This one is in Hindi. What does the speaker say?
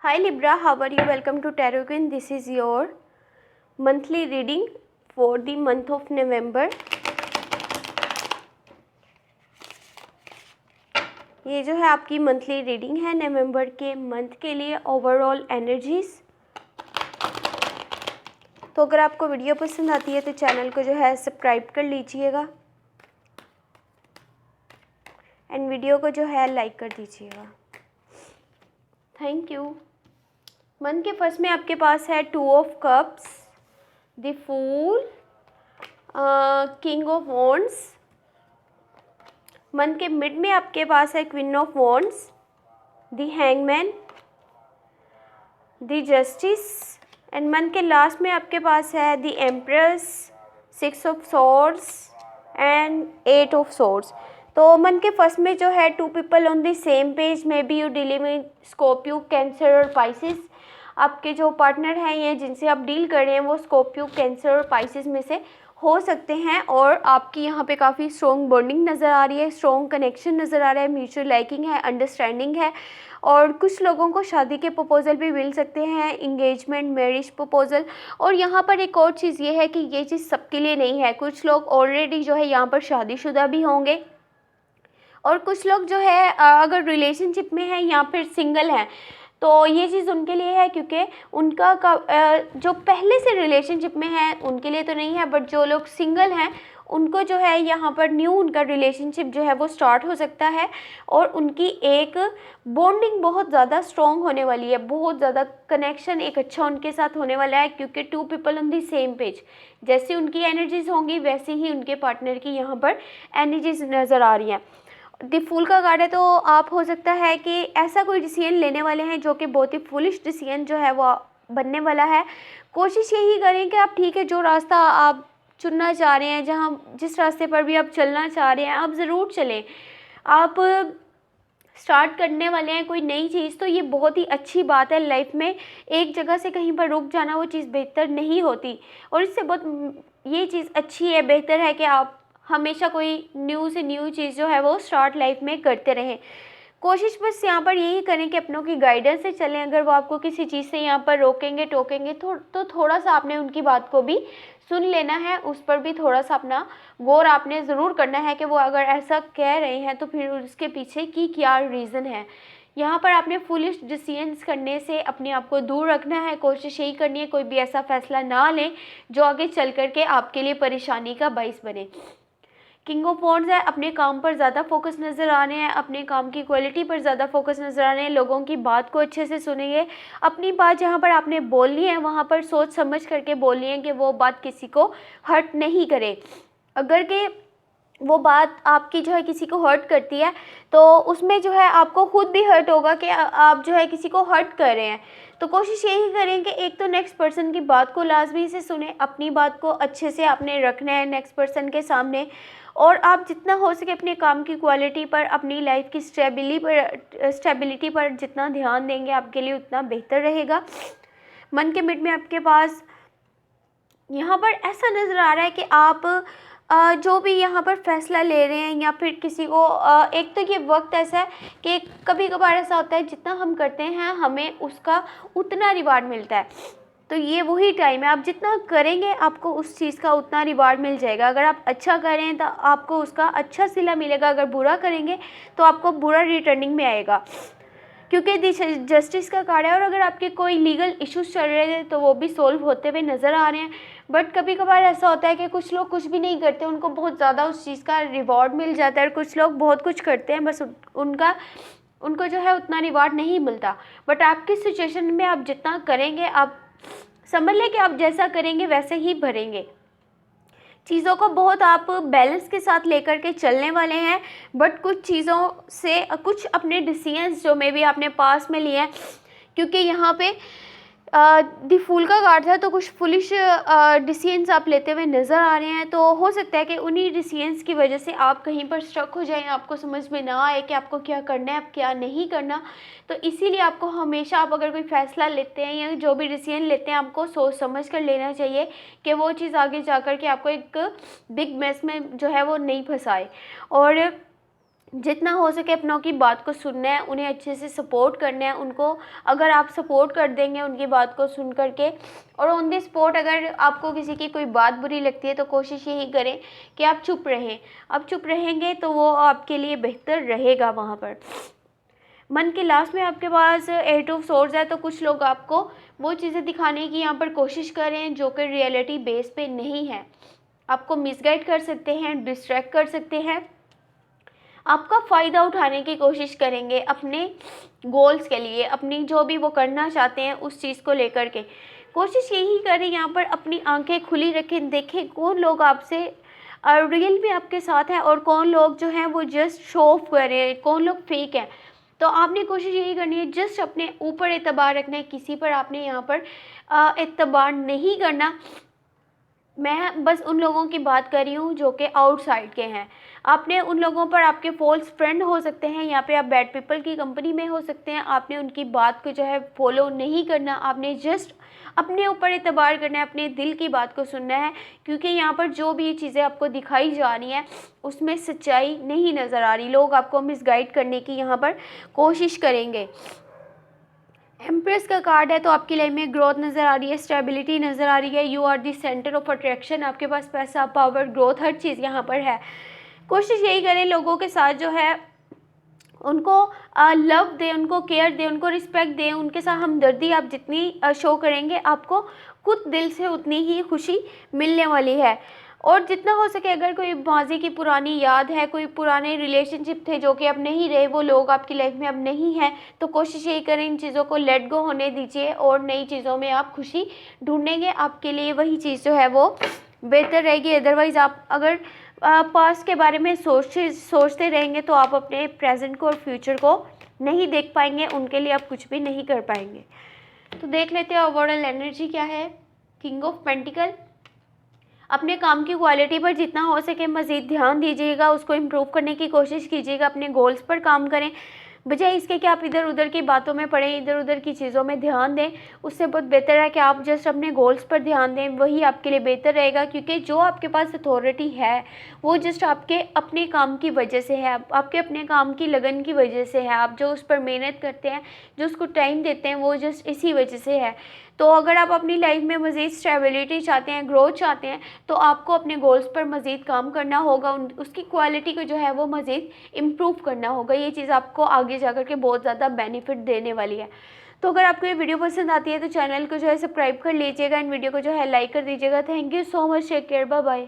Hi Libra, how are you? Welcome to Tarot Queen. This is your monthly reading for the month of November. ये जो है आपकी मंथली रीडिंग है नवंबर के मंथ के लिए ओवरऑल एनर्जीज। तो अगर आपको वीडियो पसंद आती है तो चैनल को जो है सब्सक्राइब कर लीजिएगा एंड वीडियो को जो है लाइक कर दीजिएगा। Thank you. मंथ के फर्स्ट में आपके पास है 2 of cups, the fool, king of wands. Month के मिड में आपके पास है queen of wands, the hangman, the justice and month के लास्ट में आपके पास है the empress, 6 of swords and 8 of swords. तो मंथ के फर्स्ट में जो है 2 people on the same page, maybe you dealing with Scorpio, cancer और पाइसिस। आपके जो पार्टनर हैं या जिनसे आप डील कर रहे हैं वो स्कॉर्पियो, कैंसर और पाइसिस में से हो सकते हैं और आपकी यहाँ पे काफ़ी स्ट्रॉन्ग बॉन्डिंग नज़र आ रही है, स्ट्रॉन्ग कनेक्शन नज़र आ रहा है, म्यूचुअल लाइकिंग है, अंडरस्टैंडिंग है और कुछ लोगों को शादी के प्रपोजल भी मिल सकते हैं, इंगेजमेंट, मैरिज प्रपोजल। और यहाँ पर एक और चीज़ ये है कि ये चीज़ सबके लिए नहीं है। कुछ लोग ऑलरेडी जो है यहाँ पर शादीशुदा भी होंगे और कुछ लोग जो है अगर रिलेशनशिप में है या फिर सिंगल हैं तो ये चीज़ उनके लिए है, क्योंकि उनका जो पहले से रिलेशनशिप में है उनके लिए तो नहीं है, बट जो लोग सिंगल हैं उनको जो है यहाँ पर न्यू उनका रिलेशनशिप जो है वो स्टार्ट हो सकता है और उनकी एक बॉन्डिंग बहुत ज़्यादा स्ट्रॉन्ग होने वाली है, बहुत ज़्यादा कनेक्शन एक अच्छा उनके साथ होने वाला है, क्योंकि 2 people on the same page. जैसी उनकी एनर्जीज होंगी वैसे ही उनके पार्टनर की यहाँ पर एनर्जीज नज़र आ रही हैं। द फूल का कार्ड है, तो आप हो सकता है कि ऐसा कोई डिसीजन लेने वाले हैं जो कि बहुत ही फुलिश डिसीजन जो है वो बनने वाला है। कोशिश यही करें कि आप ठीक है जो रास्ता आप चुनना चाह रहे हैं, जहाँ जिस रास्ते पर भी आप चलना चाह रहे हैं आप ज़रूर चलें। आप स्टार्ट करने वाले हैं कोई नई चीज़ तो ये बहुत ही अच्छी बात है। लाइफ में एक जगह से कहीं पर रुक जाना वो चीज़ बेहतर नहीं होती और इससे बहुत ये चीज़ अच्छी है, बेहतर है कि आप हमेशा कोई न्यू से न्यू चीज़ जो है वो स्टार्ट लाइफ में करते रहें। कोशिश बस यहाँ पर यही करें कि अपनों की गाइडेंस से चलें। अगर वो आपको किसी चीज़ से यहाँ पर रोकेंगे टोकेंगे तो थोड़ा सा आपने उनकी बात को भी सुन लेना है, उस पर भी थोड़ा सा अपना गौर आपने ज़रूर करना है कि वो अगर ऐसा कह रहे हैं तो फिर उसके पीछे की क्या रीज़न है। यहाँ पर आपने फुलिश डिसीजंस करने से अपने आप को दूर रखना है। कोशिश यही करनी है कोई भी ऐसा फैसला ना लें जो आगे चल कर के आपके लिए परेशानी का बाइस बने। किंग ऑफ वॉन्ड्स है, अपने काम पर ज़्यादा फोकस नज़र आ रहे हैं, अपने काम की क्वालिटी पर ज़्यादा फोकस नज़र आ रहे हैं, लोगों की बात को अच्छे से सुनेंगे। अपनी बात जहाँ पर आपने बोलनी है वहाँ पर सोच समझ करके बोलनी है कि वो बात किसी को हर्ट नहीं करे। अगर कि वो बात आपकी जो है किसी को हर्ट करती है तो उसमें जो है आपको खुद भी हर्ट होगा कि आप जो है किसी को हर्ट कर रहे हैं। तो कोशिश यही करें कि एक तो नेक्स्ट पर्सन की बात को लाजमी से सुने, अपनी बात को अच्छे से आपने रखना है नेक्स्ट पर्सन के सामने और आप जितना हो सके अपने काम की क्वालिटी पर, अपनी लाइफ की स्टेबिलिटी पर जितना ध्यान देंगे आपके लिए उतना बेहतर रहेगा। मन के मिड में आपके पास यहाँ पर ऐसा नज़र आ रहा है कि आप जो भी यहाँ पर फैसला ले रहे हैं या फिर किसी को एक तो ये वक्त ऐसा है कि कभी कभार ऐसा होता है जितना हम करते हैं हमें उसका उतना रिवार्ड मिलता है। तो ये वही टाइम है, आप जितना करेंगे आपको उस चीज़ का उतना रिवार्ड मिल जाएगा। अगर आप अच्छा करें तो आपको उसका अच्छा सिला मिलेगा, अगर बुरा करेंगे तो आपको बुरा रिटर्निंग में आएगा, क्योंकि जस्टिस का कार्ड है। और अगर आपके कोई लीगल इश्यूज चल रहे थे तो वो भी सोल्व होते हुए नज़र आ रहे हैं। बट कभी कभार ऐसा होता है कि कुछ लोग कुछ भी नहीं करते, उनको बहुत ज़्यादा उस चीज़ का रिवॉर्ड मिल जाता है और कुछ लोग बहुत कुछ करते हैं बस उनको जो है उतना रिवार्ड नहीं मिलता। बट आपकी सिचुएशन में आप जितना करेंगे आप समझ लें कि आप जैसा करेंगे वैसे ही भरेंगे। चीज़ों को बहुत आप बैलेंस के साथ लेकर के चलने वाले हैं, बट कुछ चीज़ों से कुछ अपने डिसीजंस जो मे भी आपने पास में लिए हैं, क्योंकि यहाँ पे द फूल का कार्ड था तो कुछ फुलिश डिसीजंस आप लेते हुए नज़र आ रहे हैं। तो हो सकता है कि उन्हीं डिसीजंस की वजह से आप कहीं पर स्टक हो जाएं, आपको समझ में ना आए कि आपको क्या करना है, आप क्या नहीं करना। तो इसीलिए आपको हमेशा आप अगर कोई फ़ैसला लेते हैं या जो भी डिसीजन लेते हैं आपको सोच समझ कर लेना चाहिए कि वो चीज़ आगे जा कर के आपको एक बिग मेस में जो है वो नहीं फंसाए। और जितना हो सके अपनों की बात को सुनना है, उन्हें अच्छे से सपोर्ट करना है। उनको अगर आप सपोर्ट कर देंगे उनकी बात को सुन कर के, और ऑन द स्पॉट अगर आपको किसी की कोई बात बुरी लगती है तो कोशिश यही करें कि आप चुप रहें। आप चुप रहेंगे तो वो आपके लिए बेहतर रहेगा वहाँ पर। मन के लास्ट में आपके पास 8 ऑफ सोर्ड्स है, तो कुछ लोग आपको वो चीज़ें दिखाने की यहाँ पर कोशिश कर रहे हैं जो कि रियलिटी बेस पे नहीं है। आपको मिसगाइड कर सकते हैं, डिस्ट्रैक्ट कर सकते हैं, आपका फ़ायदा उठाने की कोशिश करेंगे अपने गोल्स के लिए, अपनी जो भी वो करना चाहते हैं उस चीज़ को लेकर के। कोशिश यही करें यहाँ पर, अपनी आंखें खुली रखें, देखें कौन लोग आपसे रियल में आपके साथ हैं और कौन लोग जो हैं वो जस्ट शो ऑफ कर रहे हैं, कौन लोग फेक हैं। तो आपने कोशिश यही करनी है, जस्ट अपने ऊपर एतबार रखना है, किसी पर आपने यहाँ पर एतबार नहीं करना। मैं बस उन लोगों की बात कर रही हूँ जो कि आउटसाइड के हैं। आपने उन लोगों पर, आपके फॉल्स फ्रेंड हो सकते हैं, यहाँ पे आप बैड पीपल की कंपनी में हो सकते हैं, आपने उनकी बात को जो है फॉलो नहीं करना। आपने जस्ट अपने ऊपर एतबार करना है, अपने दिल की बात को सुनना है, क्योंकि यहाँ पर जो भी चीज़ें आपको दिखाई जा रही हैं उसमें सच्चाई नहीं नज़र आ रही। लोग आपको मिसगाइड करने की यहाँ पर कोशिश करेंगे। एम्प्रेस का कार्ड है, तो आपकी लाइफ में ग्रोथ नज़र आ रही है, स्टेबिलिटी नज़र आ रही है। You are the centre of attraction, आपके पास पैसा, पावर, ग्रोथ, हर चीज़ यहाँ पर है। कोशिश यही करें लोगों के साथ जो है उनको लव दें, उनको केयर दें, उनको रिस्पेक्ट दें, उनके साथ हमदर्दी आप जितनी शो करेंगे आपको खुद दिल से उतनी ही खुशी मिलने वाली है। और जितना हो सके, अगर कोई माजी की पुरानी याद है, कोई पुराने रिलेशनशिप थे जो कि अब नहीं रहे, वो लोग आपकी लाइफ में अब नहीं हैं, तो कोशिश यही करें इन चीज़ों को लेट गो होने दीजिए और नई चीज़ों में आप खुशी ढूंढेंगे। आपके लिए वही चीज़ जो है वो बेहतर रहेगी। अदरवाइज़ आप अगर पास्ट के बारे में सोचते रहेंगे तो आप अपने प्रेजेंट को और फ्यूचर को नहीं देख पाएंगे, उनके लिए आप कुछ भी नहीं कर पाएंगे। तो देख लेते हैं ओवरऑल एनर्जी क्या है। किंग ऑफ पेंटिकल, अपने काम की क्वालिटी पर जितना हो सके मज़ीद ध्यान दीजिएगा, उसको इम्प्रूव करने की कोशिश कीजिएगा, अपने गोल्स पर काम करें, बजाय इसके कि आप इधर उधर की बातों में पड़ें, इधर उधर की चीज़ों में ध्यान दें। उससे बहुत बेहतर है कि आप जस्ट अपने गोल्स पर ध्यान दें, वही आपके लिए बेहतर रहेगा। क्योंकि जो आपके पास अथॉरिटी है वो जस्ट आपके अपने काम की वजह से है, आपके अपने काम की लगन की वजह से है। आप जो उस पर मेहनत करते हैं, जो उसको टाइम देते हैं, वो जस्ट इसी वजह से है। तो अगर आप अपनी लाइफ में मज़ीद स्टेबिलिटी चाहते हैं, ग्रोथ चाहते हैं, तो आपको अपने गोल्स पर मज़ीद काम करना होगा, उसकी क्वालिटी को जो है वो मज़ीद इम्प्रूव करना होगा। ये चीज़ आपको आगे जा कर के बहुत ज़्यादा बेनिफिट देने वाली है। तो अगर आपको ये वीडियो पसंद आती है तो चैनल को जो है सब्सक्राइब कर लीजिएगा, इन वीडियो को जो है लाइक कर दीजिएगा। Thank you so much, take care, bye bye.